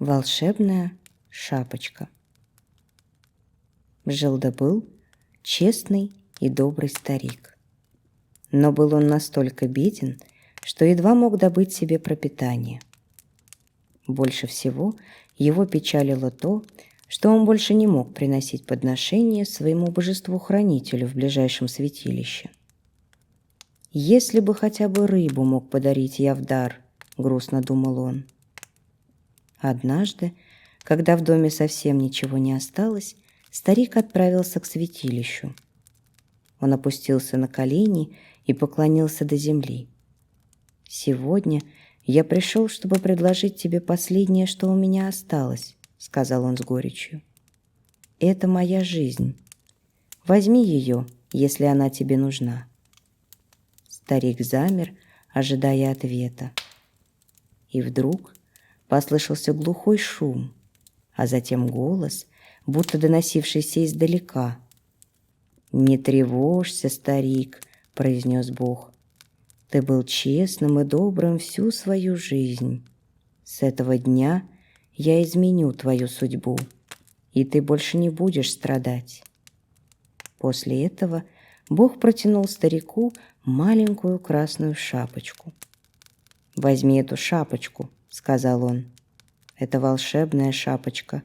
Волшебная шапочка. Жил-да был честный и добрый старик. Но был он настолько беден, что едва мог добыть себе пропитание. Больше всего его печалило то, что он больше не мог приносить подношения своему божеству-хранителю в ближайшем святилище. «Если бы хотя бы рыбу мог подарить я в дар», — грустно думал он. Однажды, когда в доме совсем ничего не осталось, старик отправился к святилищу. Он опустился на колени и поклонился до земли. «Сегодня я пришел, чтобы предложить тебе последнее, что у меня осталось», — сказал он с горечью. «Это моя жизнь. Возьми ее, если она тебе нужна». Старик замер, ожидая ответа. И вдруг послышался глухой шум, а затем голос, будто доносившийся издалека. «Не тревожься, старик», — произнес Бог. «Ты был честным и добрым всю свою жизнь. С этого дня я изменю твою судьбу, и ты больше не будешь страдать». После этого Бог протянул старику маленькую красную шапочку. «Возьми эту шапочку», — сказал он. «Это волшебная шапочка.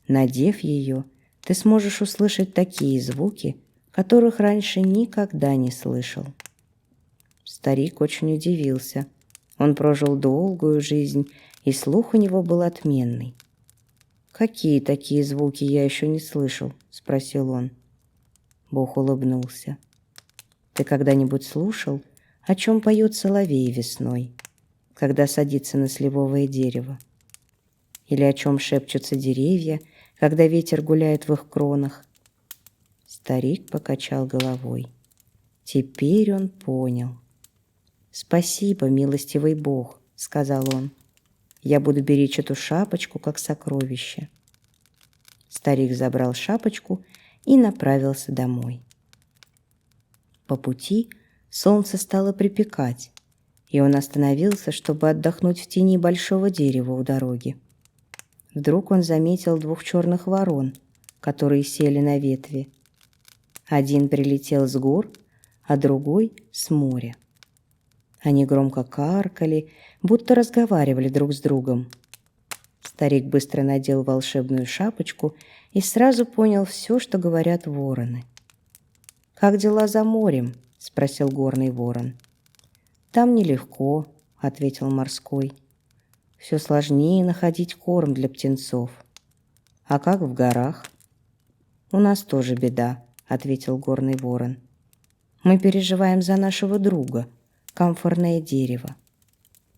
Надев ее, ты сможешь услышать такие звуки, которых раньше никогда не слышал». Старик очень удивился. Он прожил долгую жизнь, и слух у него был отменный. «Какие такие звуки я еще не слышал?» — спросил он. Бог улыбнулся. «Ты когда-нибудь слушал, о чем поет соловей весной, когда садится на сливовое дерево? Или о чем шепчутся деревья, когда ветер гуляет в их кронах?» Старик покачал головой. Теперь он понял. «Спасибо, милостивый Бог», — сказал он. «Я буду беречь эту шапочку, как сокровище». Старик забрал шапочку и направился домой. По пути солнце стало припекать, и он остановился, чтобы отдохнуть в тени большого дерева у дороги. Вдруг он заметил 2 черных ворон, которые сели на ветви. Один прилетел с гор, а другой — с моря. Они громко каркали, будто разговаривали друг с другом. Старик быстро надел волшебную шапочку и сразу понял все, что говорят вороны. «Как дела за морем?» — спросил горный ворон. «Там нелегко», — ответил морской. «Все сложнее находить корм для птенцов». «А как в горах?» «У нас тоже беда», — ответил горный ворон. «Мы переживаем за нашего друга, камфорное дерево.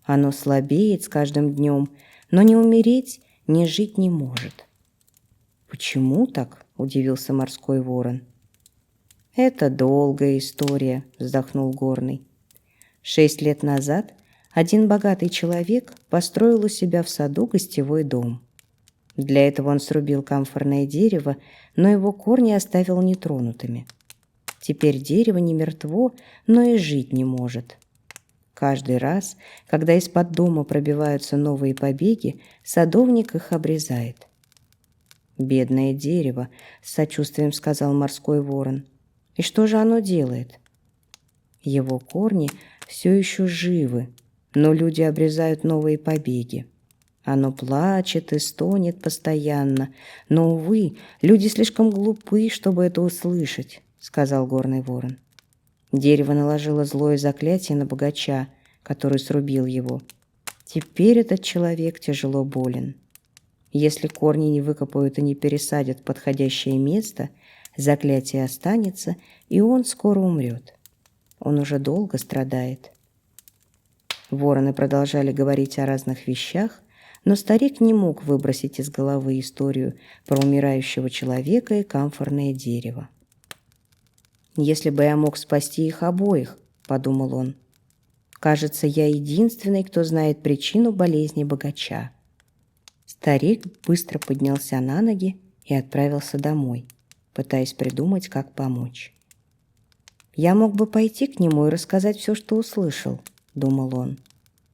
Оно слабеет с каждым днем, но ни умереть, ни жить не может». «Почему так?» — удивился морской ворон. «Это долгая история», — вздохнул горный. 6 лет назад один богатый человек построил у себя в саду гостевой дом. Для этого он срубил камфорное дерево, но его корни оставил нетронутыми. Теперь дерево не мертво, но и жить не может. Каждый раз, когда из-под дома пробиваются новые побеги, садовник их обрезает. «Бедное дерево», — с сочувствием сказал морской ворон. «И что же оно делает?» «Его корни все еще живы, но люди обрезают новые побеги. Оно плачет и стонет постоянно, но, увы, люди слишком глупы, чтобы это услышать», — сказал горный ворон. Дерево наложило злое заклятие на богача, который срубил его. Теперь этот человек тяжело болен. Если корни не выкопают и не пересадят в подходящее место, заклятие останется, и он скоро умрет. Он уже долго страдает. Вороны продолжали говорить о разных вещах, но старик не мог выбросить из головы историю про умирающего человека и камфорное дерево. «Если бы я мог спасти их обоих», — подумал он. «Кажется, я единственный, кто знает причину болезни богача». Старик быстро поднялся на ноги и отправился домой, пытаясь придумать, как помочь. «Я мог бы пойти к нему и рассказать все, что услышал», — думал он.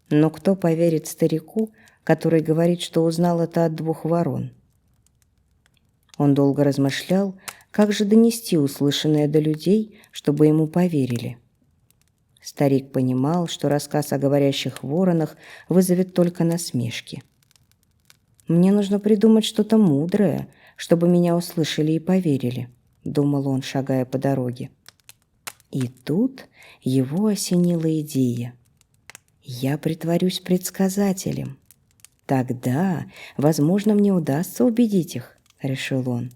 «Но кто поверит старику, который говорит, что узнал это от 2 ворон. Он долго размышлял, как же донести услышанное до людей, чтобы ему поверили. Старик понимал, что рассказ о говорящих воронах вызовет только насмешки. «Мне нужно придумать что-то мудрое, чтобы меня услышали и поверили», — думал он, шагая по дороге. И тут его осенила идея. «Я притворюсь предсказателем. Тогда, возможно, мне удастся убедить их», — решил он.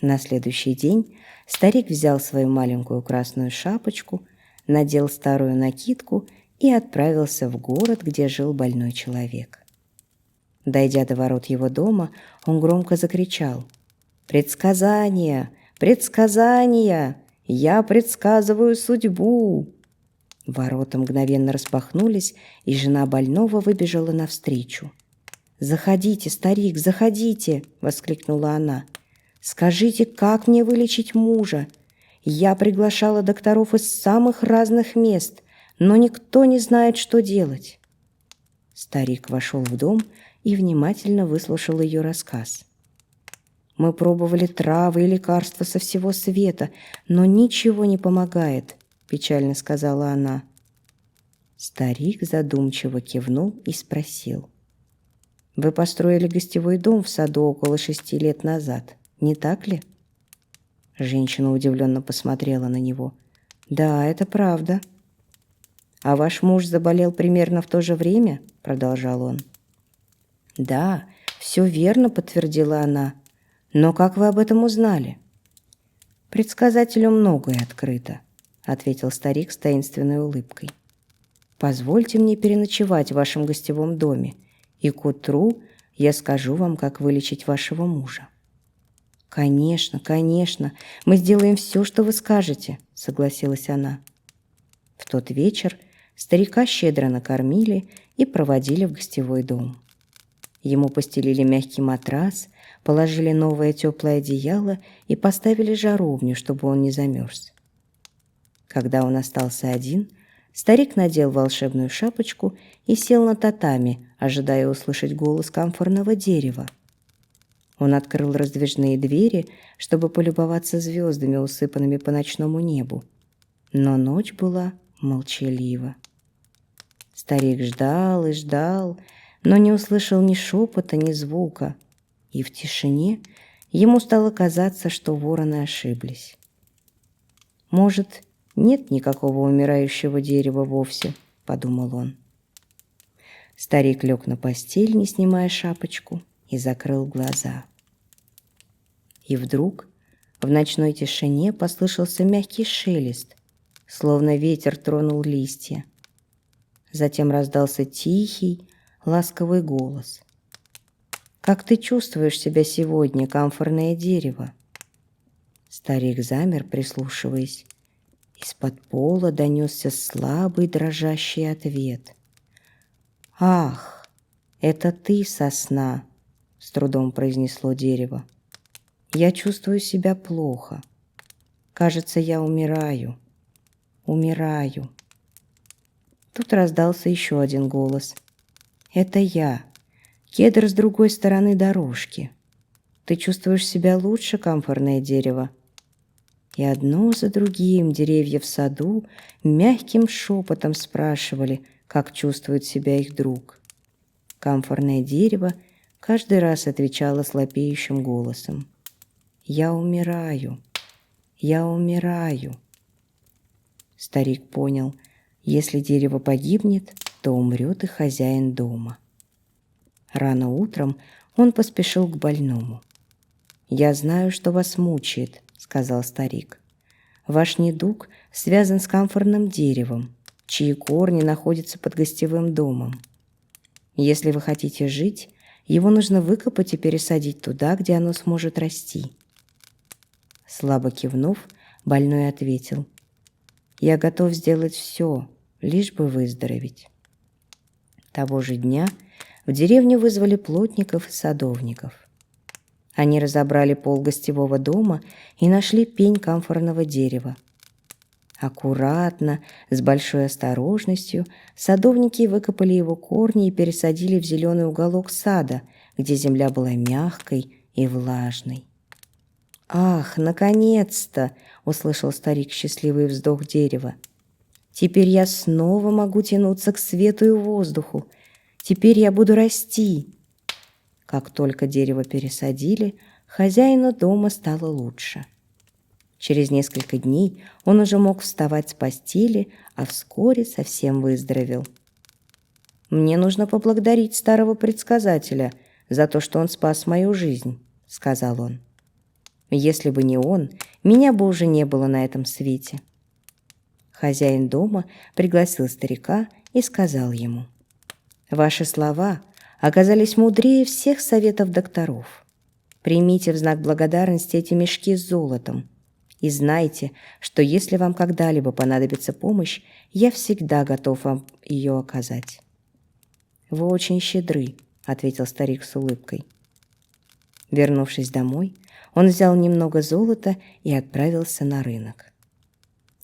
На следующий день старик взял свою маленькую красную шапочку, надел старую накидку и отправился в город, где жил больной человек. Дойдя до ворот его дома, он громко закричал: «Предсказания! Предсказания! Я предсказываю судьбу!» Ворота мгновенно распахнулись, и жена больного выбежала навстречу. «Заходите, старик, заходите!» — воскликнула она. «Скажите, как мне вылечить мужа? Я приглашала докторов из самых разных мест, но никто не знает, что делать». Старик вошел в дом и внимательно выслушал ее рассказ. «Мы пробовали травы и лекарства со всего света, но ничего не помогает», — печально сказала она. Старик задумчиво кивнул и спросил: «Вы построили гостевой дом в саду около 6 лет назад, не так ли?» Женщина удивленно посмотрела на него. «Да, это правда». «А ваш муж заболел примерно в то же время?» — продолжал он. «Да, все верно», — подтвердила она. «Но как вы об этом узнали?» «Предсказателю многое открыто», — ответил старик с таинственной улыбкой. «Позвольте мне переночевать в вашем гостевом доме, и к утру я скажу вам, как вылечить вашего мужа». «Конечно, конечно, мы сделаем все, что вы скажете», — согласилась она. В тот вечер старика щедро накормили и проводили в гостевой дом. Ему постелили мягкий матрас, положили новое теплое одеяло и поставили жаровню, чтобы он не замерз. Когда он остался один, старик надел волшебную шапочку и сел на татами, ожидая услышать голос камфорного дерева. Он открыл раздвижные двери, чтобы полюбоваться звездами, усыпанными по ночному небу. Но ночь была молчалива. Старик ждал и ждал, но не услышал ни шепота, ни звука, и в тишине ему стало казаться, что вороны ошиблись. «Может, нет никакого умирающего дерева вовсе?» — подумал он. Старик лег на постель, не снимая шапочку, и закрыл глаза. И вдруг в ночной тишине послышался мягкий шелест, словно ветер тронул листья. Затем раздался тихий, ласковый голос. «Как ты чувствуешь себя сегодня, камфорное дерево?» Старик замер, прислушиваясь. Из-под пола донесся слабый дрожащий ответ. «Ах, это ты, сосна!» — с трудом произнесло дерево. «Я чувствую себя плохо. Кажется, я умираю. Умираю». Тут раздался еще один голос. «Это я, кедр с другой стороны дорожки. Ты чувствуешь себя лучше, камфорное дерево?» И одно за другим деревья в саду мягким шепотом спрашивали, как чувствует себя их друг. Камфорное дерево каждый раз отвечало слабеющим голосом: «Я умираю, я умираю». Старик понял, если дерево погибнет, то умрет и хозяин дома. Рано утром он поспешил к больному. «Я знаю, что вас мучает», — сказал старик. «Ваш недуг связан с камфорным деревом, чьи корни находятся под гостевым домом. Если вы хотите жить, его нужно выкопать и пересадить туда, где оно сможет расти». Слабо кивнув, больной ответил: «Я готов сделать все, лишь бы выздороветь». Того же дня в деревню вызвали плотников и садовников. Они разобрали пол гостевого дома и нашли пень камфорного дерева. Аккуратно, с большой осторожностью, садовники выкопали его корни и пересадили в зеленый уголок сада, где земля была мягкой и влажной. «Ах, наконец-то!» — услышал старик счастливый вздох дерева. «Теперь я снова могу тянуться к свету и воздуху. Теперь я буду расти». Как только дерево пересадили, хозяину дома стало лучше. Через несколько дней он уже мог вставать с постели, а вскоре совсем выздоровел. «Мне нужно поблагодарить старого предсказателя за то, что он спас мою жизнь», — сказал он. «Если бы не он, меня бы уже не было на этом свете». Хозяин дома пригласил старика и сказал ему: «Ваши слова оказались мудрее всех советов докторов. Примите в знак благодарности эти мешки с золотом. И знайте, что если вам когда-либо понадобится помощь, я всегда готов вам ее оказать». «Вы очень щедры», — ответил старик с улыбкой. Вернувшись домой, он взял немного золота и отправился на рынок.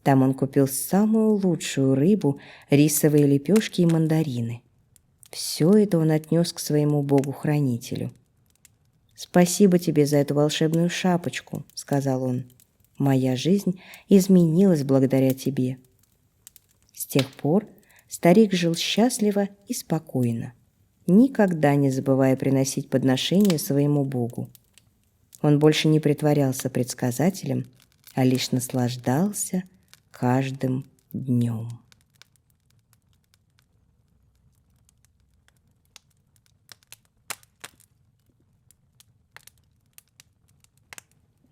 Там он купил самую лучшую рыбу, рисовые лепешки и мандарины. Все это он отнес к своему богу-хранителю. «Спасибо тебе за эту волшебную шапочку», — сказал он. «Моя жизнь изменилась благодаря тебе». С тех пор старик жил счастливо и спокойно, никогда не забывая приносить подношения своему Богу. Он больше не притворялся предсказателем, а лишь наслаждался каждым днем.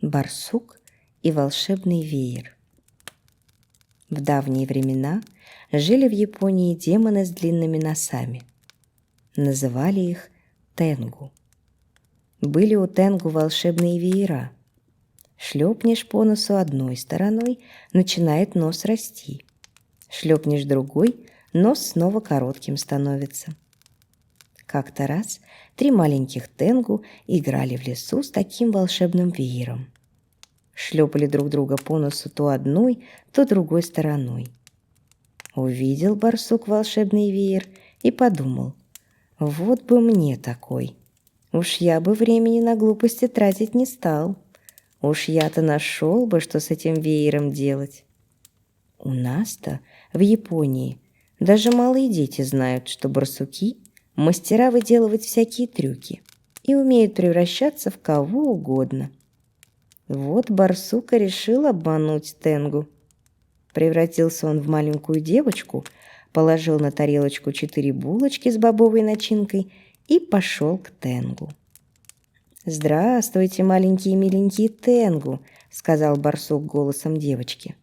Барсук и волшебный веер. В давние времена жили в Японии демоны с длинными носами. Называли их тенгу. Были у тенгу волшебные веера. Шлепнешь по носу одной стороной, начинает нос расти. Шлепнешь другой, нос снова коротким становится. Как-то раз 3 маленьких тенгу играли в лесу с таким волшебным веером. Шлепали друг друга по носу то одной, то другой стороной. Увидел барсук волшебный веер и подумал: вот бы мне такой. Уж я бы времени на глупости тратить не стал. Уж я-то нашел бы, что с этим веером делать. У нас-то, в Японии, даже малые дети знают, что барсуки — мастера выделывать всякие трюки и умеют превращаться в кого угодно. Вот барсук и решил обмануть тенгу. Превратился он в маленькую девочку, положил на тарелочку 4 булочки с бобовой начинкой и пошел к тенгу. «Здравствуйте, маленькие миленькие тенгу», — сказал барсук голосом девочки.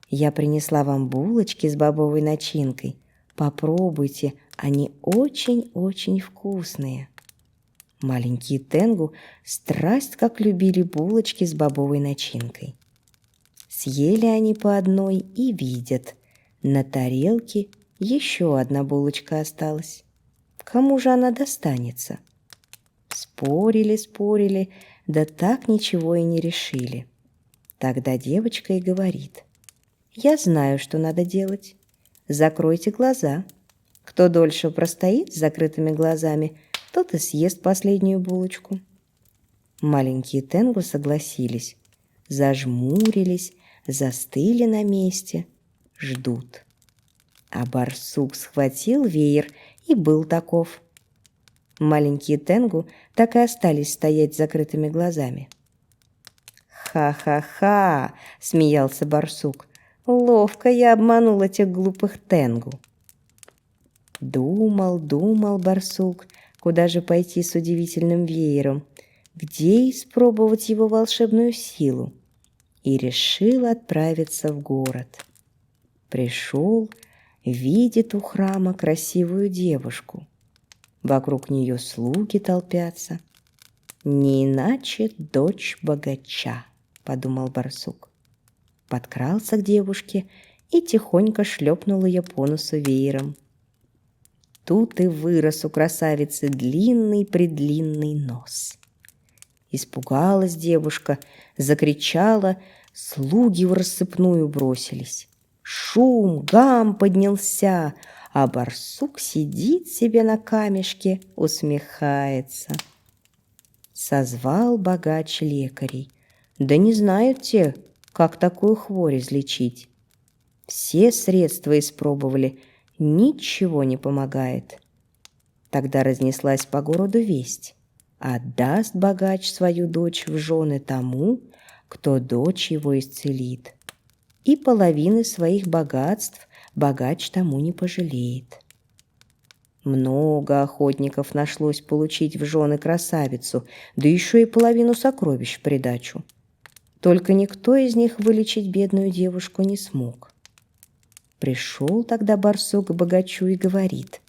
«Я принесла вам булочки с бобовой начинкой. Попробуйте, они очень-очень вкусные». Маленькие тенгу страсть как любили булочки с бобовой начинкой. Съели они по одной и видят: на тарелке еще одна булочка осталась. Кому же она достанется? Спорили, да так ничего и не решили. Тогда девочка и говорит: «Я знаю, что надо делать. Закройте глаза. Кто дольше простоит с закрытыми глазами, тот и съест последнюю булочку». Маленькие тенгу согласились, зажмурились, застыли на месте, ждут. А барсук схватил веер и был таков. Маленькие тенгу так и остались стоять с закрытыми глазами. «Ха-ха-ха!» — смеялся барсук. «Ловко я обманул этих глупых тенгу». Думал барсук, куда же пойти с удивительным веером, где испробовать его волшебную силу, и решил отправиться в город. Пришел, видит у храма красивую девушку. Вокруг нее слуги толпятся. «Не иначе дочь богача», — подумал барсук. Подкрался к девушке и тихонько шлепнул ее по носу веером. Тут и вырос у красавицы длинный-предлинный нос. Испугалась девушка, закричала, слуги в рассыпную бросились. Шум, гам поднялся, а барсук сидит себе на камешке, усмехается. Созвал богач лекарей. Да не знают те, как такую хворь излечить. Все средства испробовали, ничего не помогает. Тогда разнеслась по городу весть: отдаст богач свою дочь в жены тому, кто дочь его исцелит, и половины своих богатств богач тому не пожалеет. Много охотников нашлось получить в жены красавицу, да еще и половину сокровищ в придачу. Только никто из них вылечить бедную девушку не смог. Пришел тогда барсук к богачу и говорит: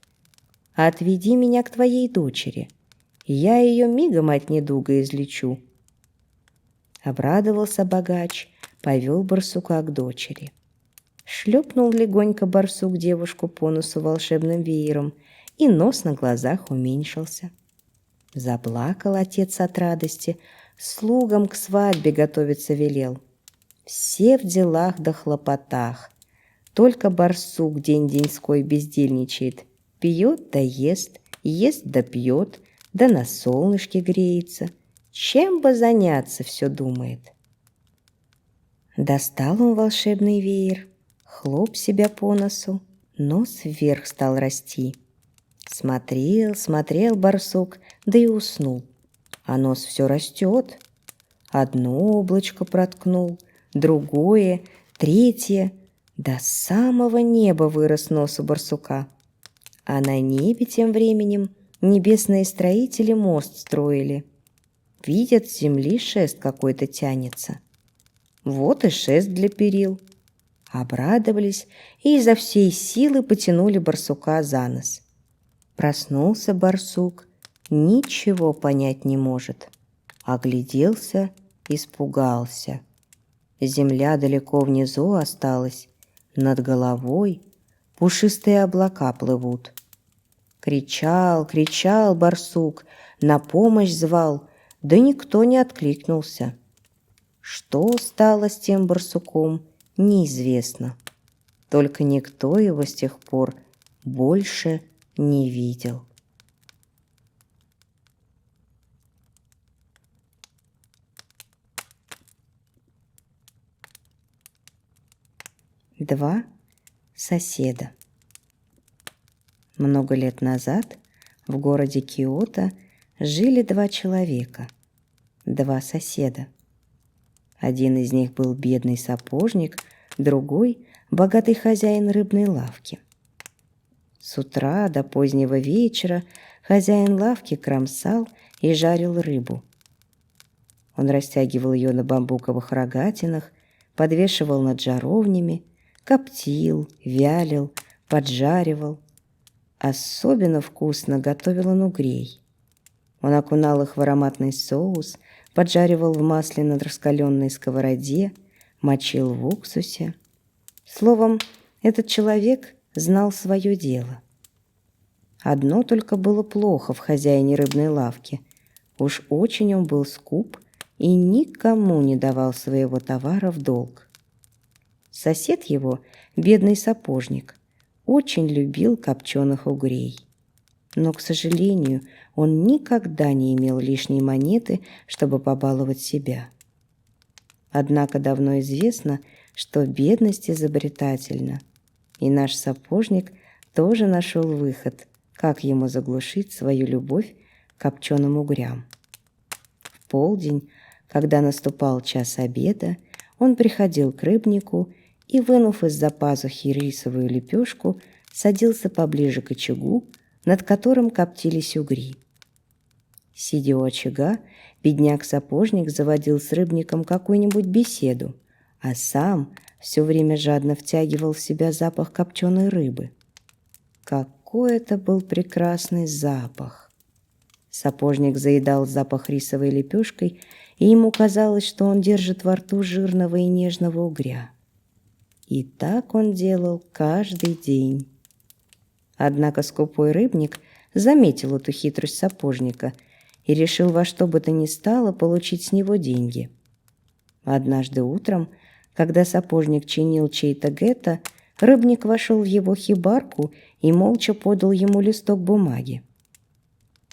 «Отведи меня к твоей дочери, я ее мигом от недуга излечу». Обрадовался богач, повел барсука к дочери. Шлепнул легонько барсук девушку по носу волшебным веером, и нос на глазах уменьшился. Заплакал отец от радости, слугам к свадьбе готовиться велел. Все в делах да хлопотах. Только барсук день-деньской бездельничает, пьет да ест, ест да пьет, да на солнышке греется. Чем бы заняться, все думает. Достал он волшебный веер, хлоп себя по носу, нос вверх стал расти. Смотрел, смотрел барсук, да и уснул, а нос все растет. Одно облачко проткнул, другое, третье, до самого неба вырос нос у барсука. А на небе тем временем небесные строители мост строили. Видят, с земли шест какой-то тянется. Вот и шест для перил. Обрадовались и изо всей силы потянули барсука за нос. Проснулся барсук, ничего понять не может. Огляделся, испугался. Земля далеко внизу осталась, над головой пушистые облака плывут. Кричал, кричал барсук, на помощь звал, да никто не откликнулся. Что стало с тем барсуком, неизвестно. Только никто его с тех пор больше не видел. Два соседа. Много лет назад в городе Киото жили два человека, два соседа. Один из них был бедный сапожник, другой – богатый хозяин рыбной лавки. С утра до позднего вечера хозяин лавки кромсал и жарил рыбу. Он растягивал ее на бамбуковых рогатинах, подвешивал над жаровнями, коптил, вялил, поджаривал. Особенно вкусно готовил он угрей. Он окунал их в ароматный соус, поджаривал в масле на раскаленной сковороде, мочил в уксусе. Словом, этот человек знал свое дело. Одно только было плохо в хозяине рыбной лавки. Уж очень он был скуп и никому не давал своего товара в долг. Сосед его, бедный сапожник, очень любил копченых угрей. Но, к сожалению, он никогда не имел лишней монеты, чтобы побаловать себя. Однако давно известно, что бедность изобретательна, и наш сапожник тоже нашел выход, как ему заглушить свою любовь к копченым угрям. В полдень, когда наступал час обеда, он приходил к рыбнику и, вынув из-за пазухи рисовую лепешку, садился поближе к очагу, над которым коптились угри. Сидя у очага, бедняк-сапожник заводил с рыбником какую-нибудь беседу, а сам все время жадно втягивал в себя запах копченой рыбы. Какой это был прекрасный запах! Сапожник заедал запах рисовой лепешкой, и ему казалось, что он держит во рту жирного и нежного угря. И так он делал каждый день. Однако скупой рыбник заметил эту хитрость сапожника и решил во что бы то ни стало получить с него деньги. Однажды утром, Когда сапожник чинил чей-то гетто, рыбник вошел в его хибарку и молча подал ему листок бумаги.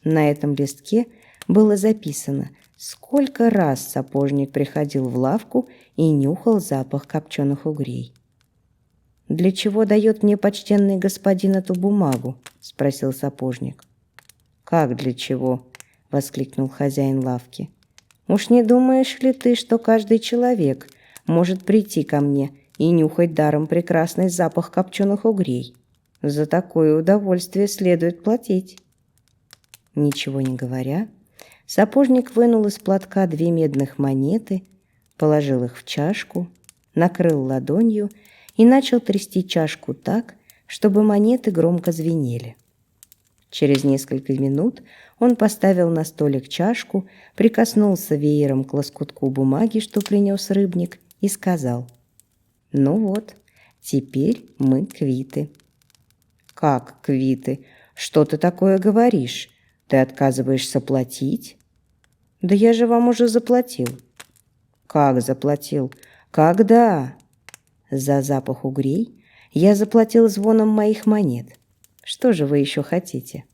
На этом листке было записано, сколько раз сапожник приходил в лавку и нюхал запах копченых угрей. «Для чего дает мне почтенный господин эту бумагу?» – спросил сапожник. «Как для чего?» – воскликнул хозяин лавки. «Уж не думаешь ли ты, что каждый человек может прийти ко мне и нюхать даром прекрасный запах копченых угрей? За такое удовольствие следует платить». Ничего не говоря, сапожник вынул из платка 2 медных монеты, положил их в чашку, накрыл ладонью и начал трясти чашку так, чтобы монеты громко звенели. Через несколько минут он поставил на столик чашку, прикоснулся веером к лоскутку бумаги, что принес рыбник, и сказал: «Ну вот, теперь мы квиты». «Как квиты? Что ты такое говоришь? Ты отказываешься платить?» «Да я же вам уже заплатил». «Как заплатил? Когда?» «За запах угрей я заплатил звоном моих монет. Что же вы еще хотите?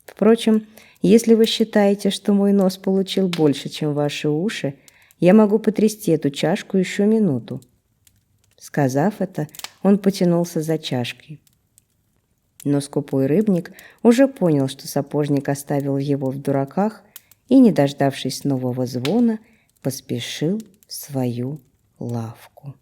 Впрочем, если вы считаете, что мой нос получил больше, чем ваши уши, я могу потрясти эту чашку еще минуту». Сказав это, он потянулся за чашкой. Но скупой рыбник уже понял, что сапожник оставил его в дураках, и, не дождавшись нового звона, поспешил в свою лавку.